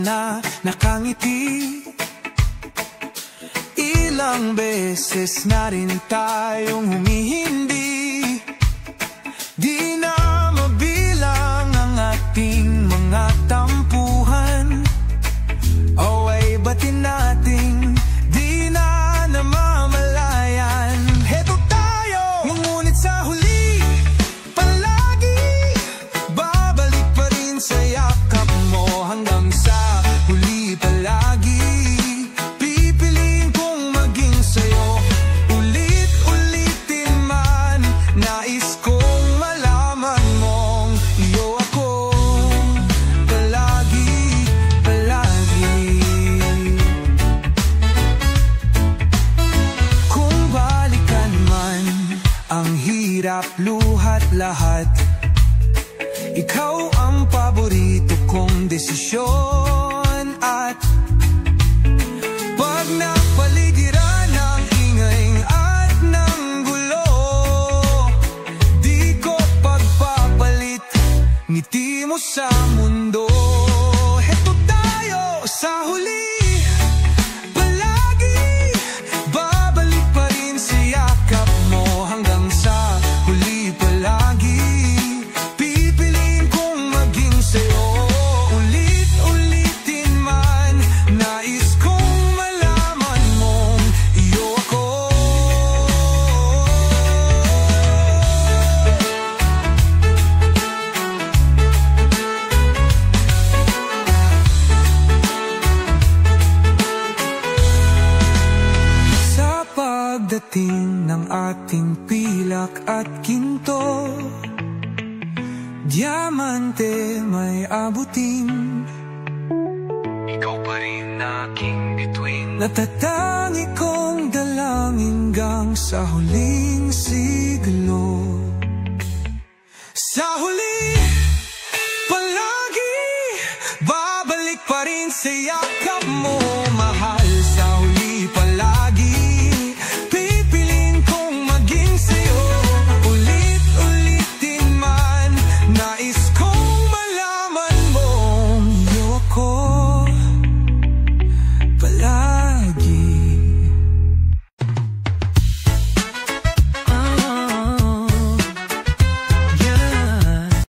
na nakangiti. Ilang beses na rin tayong humihindi. Di na mabilang ang ating mga tampuhan. Away batin nating di na namamalayan. Heto tayo, ngunit sa huli palagi babalik pa rin sa yakap mo. Hanggang sa huli palagi pipiliin kong maging sa'yo. Ulit-ulitin man, nais kong malaman mong iyo ako palagi, palagi. Kung balikan man ang hirap, luhat lahat, ikaw ang paborito kong desisyon. At pag napaligiran ng ingay at ng gulo, di ko pagpapalit ngiti mo sa mundo. Heto tayo sa huli palagi babalik pa rin sa yakap mo. Hanggang sa huli palagi pipiliin kong maging sa'yo. Ulit-ulitin man, nais kong malaman mong iyo ako. Sa pagdating ng ating pilak at ginto, diamante may abutin. Ikaw pa rin aking bituin. Natatangi kong dalangin hanggang sa huling siglo. Sa huli